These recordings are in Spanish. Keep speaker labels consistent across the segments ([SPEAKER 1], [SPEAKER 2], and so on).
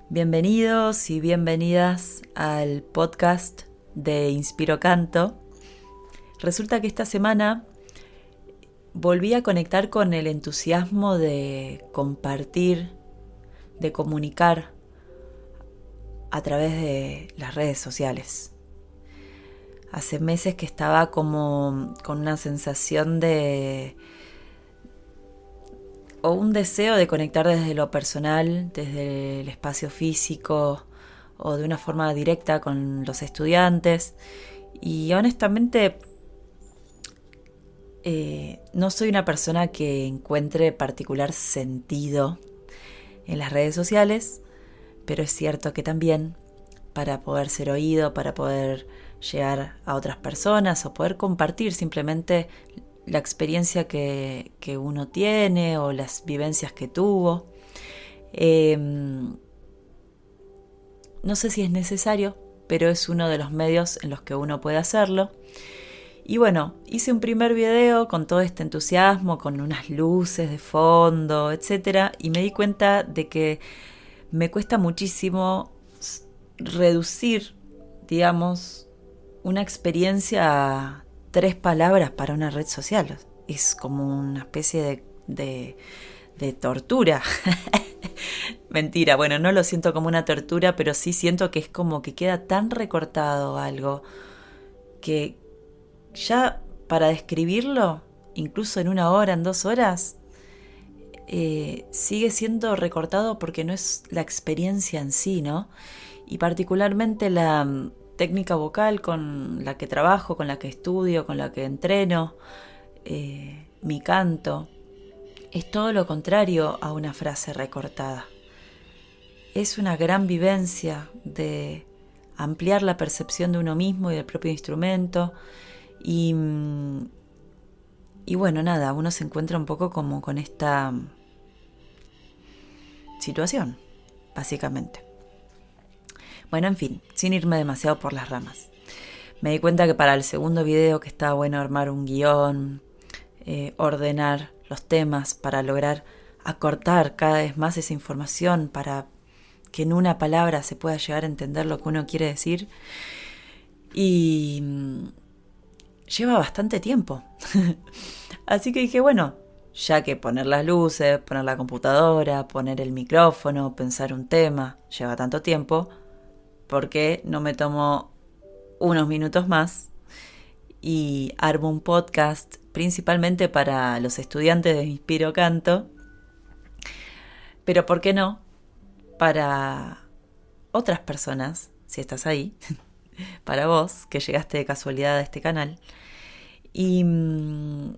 [SPEAKER 1] Bienvenidos y bienvenidas al podcast de Inspiro Canto. Resulta que esta semana volví a conectar con el entusiasmo de compartir, de comunicar a través de las redes sociales. Hace meses que estaba como con una sensación o un deseo de conectar desde lo personal, desde el espacio físico o de una forma directa con los estudiantes. Y honestamente no soy una persona que encuentre particular sentido en las redes sociales, pero es cierto que también para poder ser oído, para poder llegar a otras personas o poder compartir simplemente la experiencia que uno tiene o las vivencias que tuvo. No sé si es necesario, pero es uno de los medios en los que uno puede hacerlo. Y bueno, hice un primer video con todo este entusiasmo, con unas luces de fondo, etcétera, y me di cuenta de que me cuesta muchísimo reducir, digamos, una experiencia a 3 palabras para una red social. Es como una especie de tortura. Mentira, bueno, no lo siento como una tortura, pero sí siento que es como que queda tan recortado algo que ya para describirlo, incluso en 1 hora, en 2 horas, sigue siendo recortado porque no es la experiencia en sí, ¿no? Y particularmente la técnica vocal con la que trabajo, con la que estudio, con la que entreno, mi canto, es todo lo contrario a una frase recortada. Es una gran vivencia de ampliar la percepción de uno mismo y del propio instrumento. Y bueno, nada, uno se encuentra un poco como con esta situación, básicamente. Bueno, en fin, sin irme demasiado por las ramas. Me di cuenta que para el segundo video que estaba bueno armar un guión, ordenar los temas para lograr acortar cada vez más esa información para que en una palabra se pueda llegar a entender lo que uno quiere decir. Y lleva bastante tiempo. Así que dije, bueno, ya que poner las luces, poner la computadora, poner el micrófono, pensar un tema, lleva tanto tiempo, ¿por qué no me tomo unos minutos más y armo un podcast principalmente para los estudiantes de Inspiro Canto? Pero ¿por qué no para otras personas, si estás ahí, para vos, que llegaste de casualidad a este canal? Y mi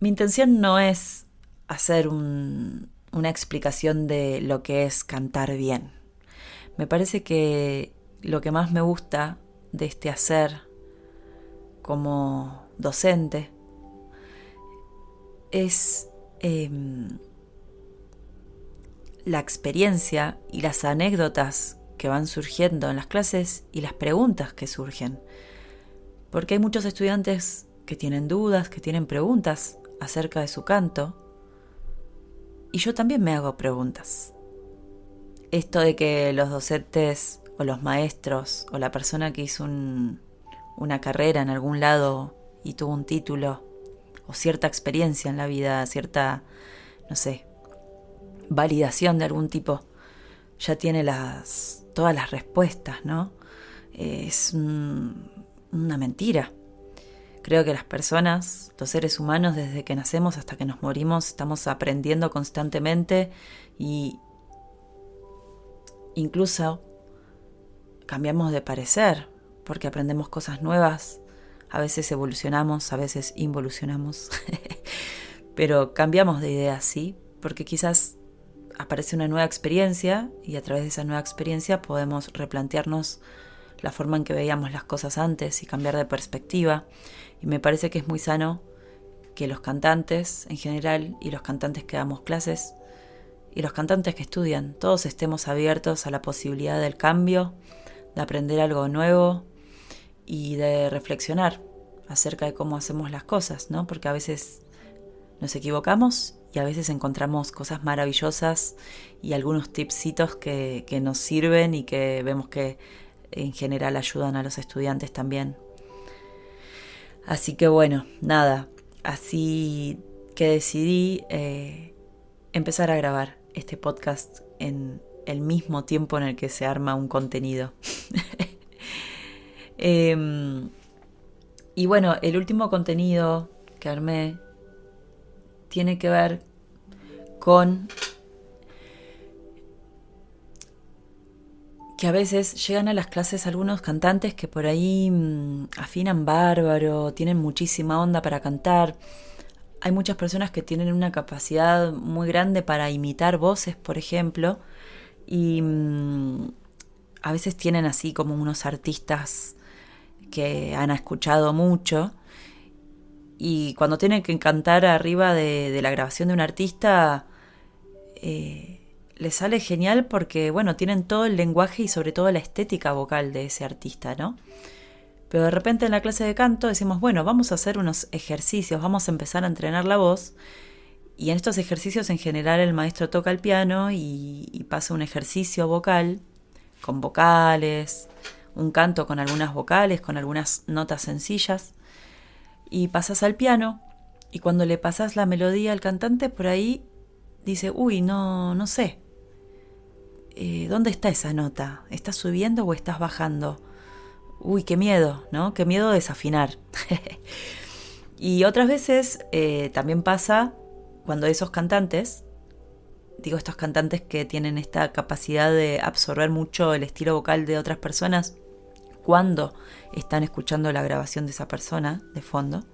[SPEAKER 1] intención no es hacer una explicación de lo que es cantar bien. Me parece que lo que más me gusta de este hacer como docente es la experiencia y las anécdotas que van surgiendo en las clases y las preguntas que surgen. Porque hay muchos estudiantes que tienen dudas, que tienen preguntas acerca de su canto, y yo también me hago preguntas. Esto de que los docentes o los maestros o la persona que hizo una carrera en algún lado y tuvo un título o cierta experiencia en la vida, cierta, no sé, validación de algún tipo, ya tiene todas las respuestas, ¿no? Es una mentira. Creo que las personas, los seres humanos, desde que nacemos hasta que nos morimos, estamos aprendiendo constantemente y incluso cambiamos de parecer porque aprendemos cosas nuevas. A veces evolucionamos, a veces involucionamos, pero cambiamos de idea, sí, porque quizás aparece una nueva experiencia y a través de esa nueva experiencia podemos replantearnos la forma en que veíamos las cosas antes y cambiar de perspectiva. Y me parece que es muy sano que los cantantes en general y los cantantes que damos clases y los cantantes que estudian, todos estemos abiertos a la posibilidad del cambio, de aprender algo nuevo y de reflexionar acerca de cómo hacemos las cosas, ¿no? Porque a veces nos equivocamos y a veces encontramos cosas maravillosas y algunos tipsitos que nos sirven y que vemos que en general ayudan a los estudiantes también. Así que bueno, nada, así que decidí empezar a grabar este podcast en el mismo tiempo en el que se arma un contenido. Y bueno, el último contenido que armé tiene que ver con que a veces llegan a las clases algunos cantantes que por ahí afinan bárbaro, tienen muchísima onda para cantar. Hay muchas personas que tienen una capacidad muy grande para imitar voces, por ejemplo, y a veces tienen así como unos artistas que han escuchado mucho, y cuando tienen que cantar arriba de la grabación de un artista, les sale genial porque, bueno, tienen todo el lenguaje y sobre todo la estética vocal de ese artista, ¿no? Pero de repente en la clase de canto decimos, bueno, vamos a hacer unos ejercicios, vamos a empezar a entrenar la voz, y en estos ejercicios en general el maestro toca el piano y pasa un ejercicio vocal con vocales, un canto con algunas vocales, con algunas notas sencillas, y pasas al piano, y cuando le pasas la melodía al cantante, por ahí dice, uy, no sé, ¿dónde está esa nota? ¿Estás subiendo o estás bajando? Uy, qué miedo, ¿no? Qué miedo de desafinar. Y otras veces también pasa cuando esos cantantes, digo estos cantantes que tienen esta capacidad de absorber mucho el estilo vocal de otras personas, cuando están escuchando la grabación de esa persona de fondo,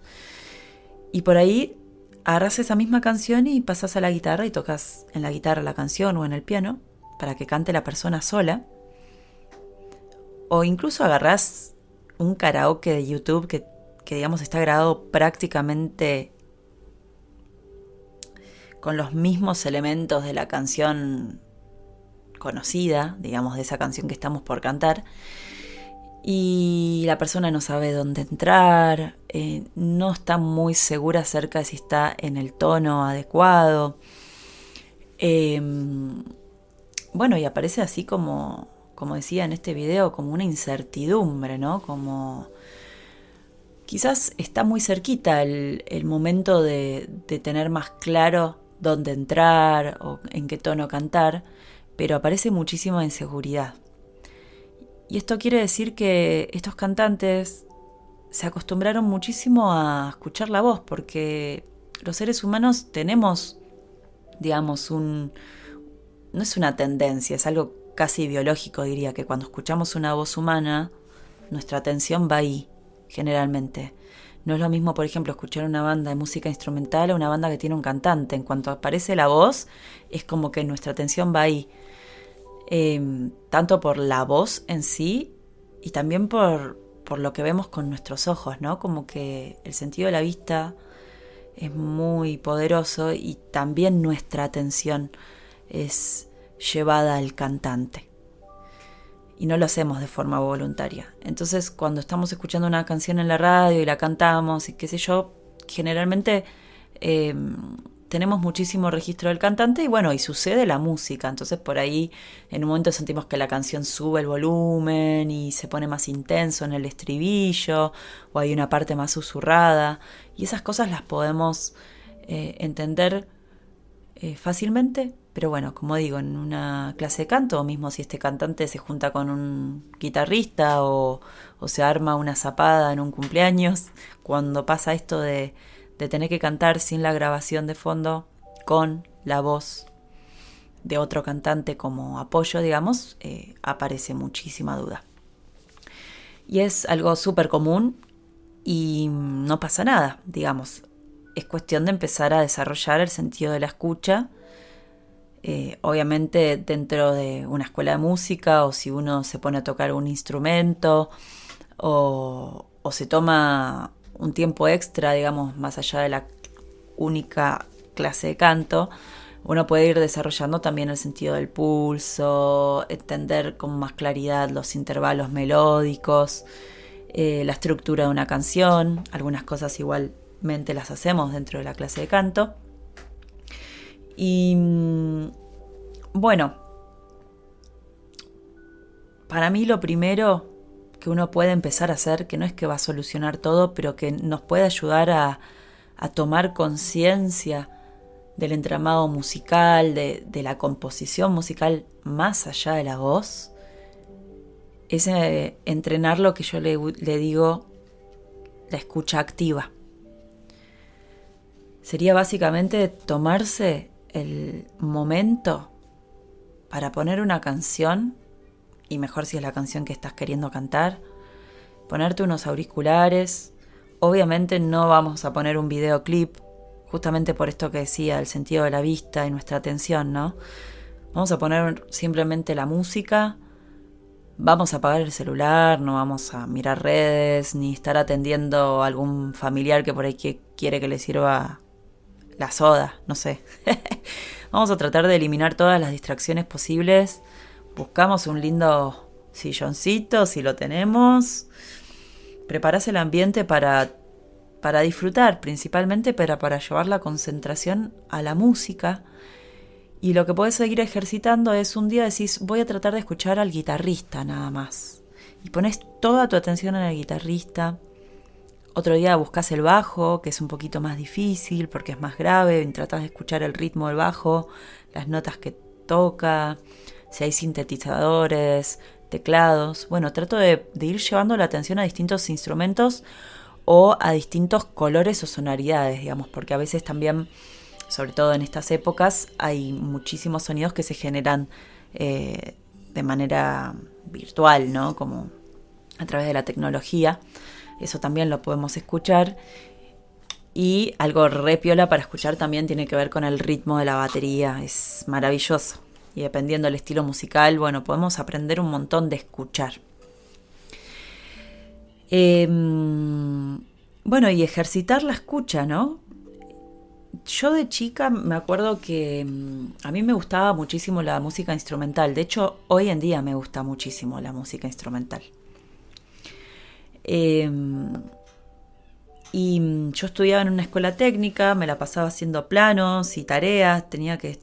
[SPEAKER 1] y por ahí agarras esa misma canción y pasas a la guitarra y tocas en la guitarra la canción o en el piano para que cante la persona sola, o incluso agarrás un karaoke de YouTube que digamos está grabado prácticamente con los mismos elementos de la canción conocida, digamos de esa canción que estamos por cantar, y la persona no sabe dónde entrar, no está muy segura acerca de si está en el tono adecuado. Bueno, y aparece así como decía en este video, como una incertidumbre, ¿no? Como quizás está muy cerquita el momento de tener más claro dónde entrar o en qué tono cantar, pero aparece muchísima inseguridad. Y esto quiere decir que estos cantantes se acostumbraron muchísimo a escuchar la voz, porque los seres humanos tenemos, digamos, no es una tendencia, es algo casi biológico, diría, que cuando escuchamos una voz humana, nuestra atención va ahí, generalmente. No es lo mismo, por ejemplo, escuchar una banda de música instrumental a una banda que tiene un cantante. En cuanto aparece la voz, es como que nuestra atención va ahí. Tanto por la voz en sí y también por lo que vemos con nuestros ojos, ¿no? Como que el sentido de la vista es muy poderoso y también nuestra atención es llevada al cantante. Y no lo hacemos de forma voluntaria. Entonces, cuando estamos escuchando una canción en la radio y la cantamos y qué sé yo, generalmente tenemos muchísimo registro del cantante y bueno, y sucede la música. Entonces por ahí en un momento sentimos que la canción sube el volumen y se pone más intenso en el estribillo, o hay una parte más susurrada, y esas cosas las podemos entender fácilmente. Pero bueno, como digo, en una clase de canto, o mismo si este cantante se junta con un guitarrista o se arma una zapada en un cumpleaños, cuando pasa esto de tener que cantar sin la grabación de fondo, con la voz de otro cantante como apoyo, digamos, aparece muchísima duda. Y es algo súper común y no pasa nada, digamos. Es cuestión de empezar a desarrollar el sentido de la escucha, obviamente dentro de una escuela de música, o si uno se pone a tocar un instrumento o se toma un tiempo extra, digamos, más allá de la única clase de canto, uno puede ir desarrollando también el sentido del pulso, entender con más claridad los intervalos melódicos, la estructura de una canción. Algunas cosas igual habitualmente las hacemos dentro de la clase de canto. Y bueno, para mí lo primero que uno puede empezar a hacer, que no es que va a solucionar todo, pero que nos puede ayudar a tomar conciencia del entramado musical, de la composición musical más allá de la voz, es entrenar lo que yo le digo la escucha activa. Sería básicamente tomarse el momento para poner una canción, y mejor si es la canción que estás queriendo cantar, ponerte unos auriculares. Obviamente no vamos a poner un videoclip, justamente por esto que decía, el sentido de la vista y nuestra atención, ¿no? Vamos a poner simplemente la música, vamos a apagar el celular, no vamos a mirar redes, ni estar atendiendo a algún familiar que por ahí quiere que le sirva la soda, no sé. Vamos a tratar de eliminar todas las distracciones posibles. Buscamos un lindo silloncito, si lo tenemos. Preparás el ambiente para disfrutar, principalmente para llevar la concentración a la música. Y lo que podés seguir ejercitando es un día decís, voy a tratar de escuchar al guitarrista nada más. Y pones toda tu atención en el guitarrista. Otro día buscas el bajo, que es un poquito más difícil porque es más grave. Y tratás de escuchar el ritmo del bajo, las notas que toca, si hay sintetizadores, teclados. Bueno, trato de ir llevando la atención a distintos instrumentos o a distintos colores o sonoridades, digamos, porque a veces también, sobre todo en estas épocas, hay muchísimos sonidos que se generan de manera virtual, ¿no? Como a través de la tecnología. Eso también lo podemos escuchar. Y algo re piola para escuchar también tiene que ver con el ritmo de la batería. Es maravilloso. Y dependiendo del estilo musical, bueno, podemos aprender un montón de escuchar. Bueno, y ejercitar la escucha, ¿no? Yo de chica me acuerdo que a mí me gustaba muchísimo la música instrumental. De hecho, hoy en día me gusta muchísimo la música instrumental. Y yo estudiaba en una escuela técnica, me la pasaba haciendo planos y tareas, tenía que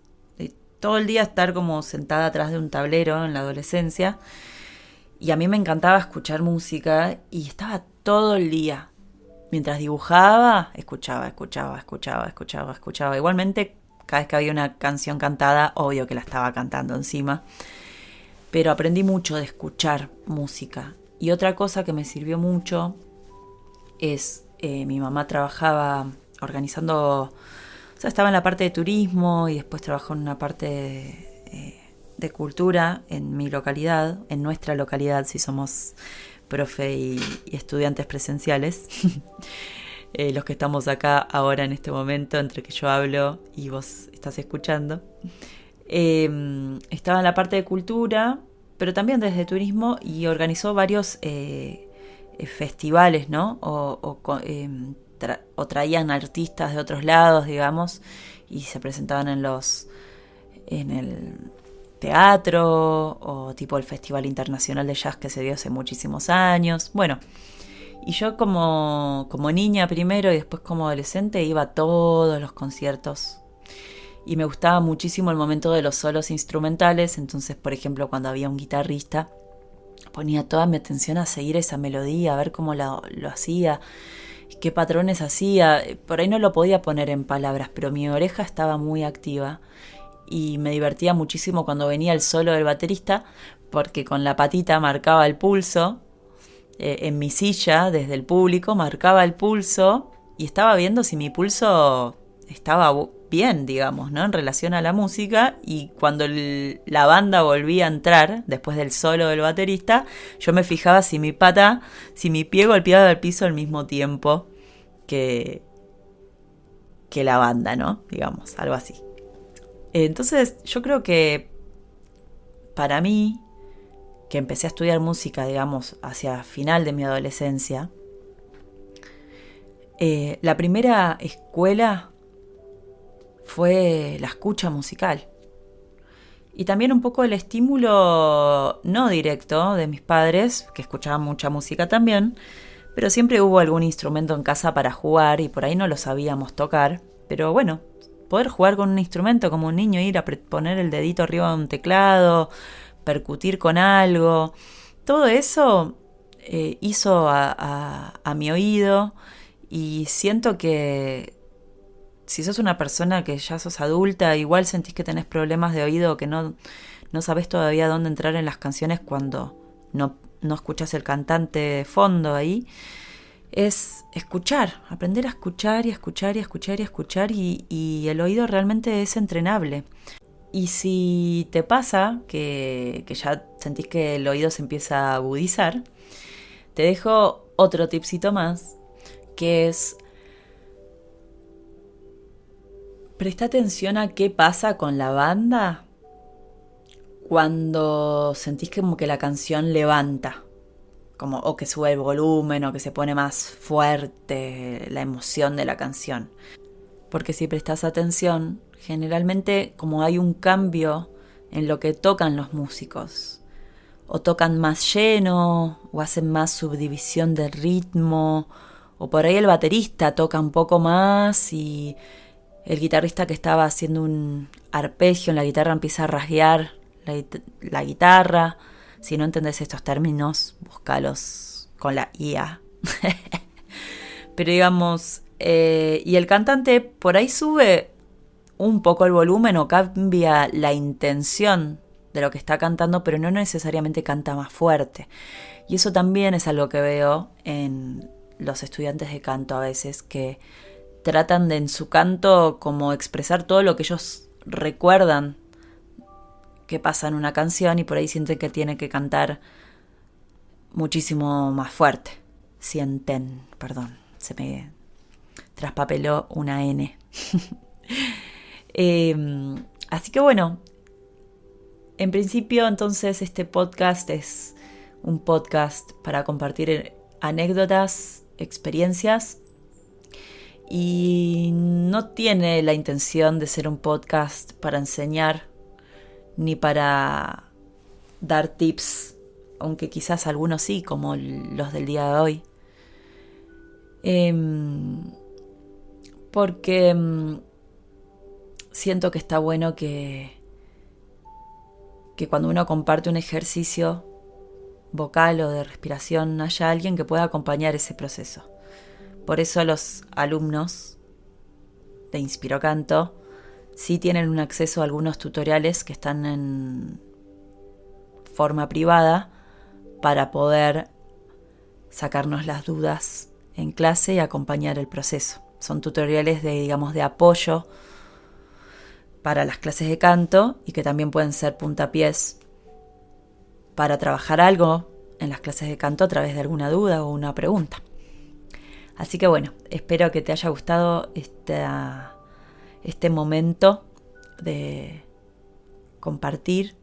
[SPEAKER 1] todo el día estar como sentada atrás de un tablero en la adolescencia. Y a mí me encantaba escuchar música y estaba todo el día. Mientras dibujaba, escuchaba. Igualmente, cada vez que había una canción cantada, obvio que la estaba cantando encima. Pero aprendí mucho de escuchar música. Y otra cosa que me sirvió mucho es, mi mamá trabajaba organizando, o sea, estaba en la parte de turismo y después trabajó en una parte de cultura en mi localidad, en nuestra localidad, si somos profe y estudiantes presenciales. Los que estamos acá ahora en este momento, entre que yo hablo y vos estás escuchando. Estaba en la parte de cultura, pero también desde turismo, y organizó varios festivales, ¿no? O traían artistas de otros lados, digamos, y se presentaban en el teatro, o tipo el Festival Internacional de Jazz que se dio hace muchísimos años. Bueno, y yo como niña primero y después como adolescente iba a todos los conciertos. Y me gustaba muchísimo el momento de los solos instrumentales. Entonces, por ejemplo, cuando había un guitarrista, ponía toda mi atención a seguir esa melodía, a ver cómo lo hacía, qué patrones hacía. Por ahí no lo podía poner en palabras, pero mi oreja estaba muy activa. Y me divertía muchísimo cuando venía el solo del baterista, porque con la patita marcaba el pulso. En mi silla, desde el público, marcaba el pulso y estaba viendo si mi pulso estaba bien, digamos, ¿no? En relación a la música. Y cuando la banda volvía a entrar, después del solo del baterista, yo me fijaba si mi pie golpeaba el piso al mismo tiempo que la banda, ¿no? Digamos, algo así. Entonces, yo creo que para mí, que empecé a estudiar música, digamos, hacia final de mi adolescencia, la primera escuela fue la escucha musical. Y también un poco el estímulo no directo de mis padres, que escuchaban mucha música también, pero siempre hubo algún instrumento en casa para jugar y por ahí no lo sabíamos tocar. Pero bueno, poder jugar con un instrumento como un niño, ir a poner el dedito arriba de un teclado, percutir con algo, todo eso hizo a mi oído, y siento que si sos una persona que ya sos adulta, igual sentís que tenés problemas de oído, que no sabés todavía dónde entrar en las canciones cuando no escuchás el cantante de fondo ahí, es escuchar, aprender a escuchar y escuchar y escuchar y escuchar, y el oído realmente es entrenable. Y si te pasa que ya sentís que el oído se empieza a agudizar, te dejo otro tipcito más, que es: presta atención a qué pasa con la banda cuando sentís como que la canción levanta, como o que sube el volumen o que se pone más fuerte la emoción de la canción. Porque si prestas atención, generalmente como hay un cambio en lo que tocan los músicos, o tocan más lleno, o hacen más subdivisión del ritmo, o por ahí el baterista toca un poco más y el guitarrista que estaba haciendo un arpegio en la guitarra empieza a rasguear la guitarra. Si no entendés estos términos, búscalos con la IA. Pero digamos, y el cantante por ahí sube un poco el volumen o cambia la intención de lo que está cantando, pero no necesariamente canta más fuerte. Y eso también es algo que veo en los estudiantes de canto a veces, que tratan de en su canto como expresar todo lo que ellos recuerdan que pasa en una canción, y por ahí sienten que tienen que cantar muchísimo más fuerte. Sienten, perdón, se me traspapeló una N. Así que bueno, en principio entonces este podcast es un podcast para compartir anécdotas, experiencias, y no tiene la intención de ser un podcast para enseñar ni para dar tips, aunque quizás algunos sí, como los del día de hoy. Porque siento que está bueno que cuando uno comparte un ejercicio vocal o de respiración haya alguien que pueda acompañar ese proceso. Por eso los alumnos de Inspiro Canto sí tienen un acceso a algunos tutoriales que están en forma privada para poder sacarnos las dudas en clase y acompañar el proceso. Son tutoriales de apoyo para las clases de canto, y que también pueden ser puntapiés para trabajar algo en las clases de canto a través de alguna duda o una pregunta. Así que bueno, espero que te haya gustado este momento de compartir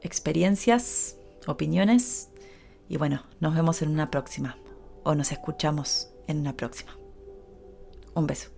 [SPEAKER 1] experiencias, opiniones, y bueno, nos vemos en una próxima, o nos escuchamos en una próxima. Un beso.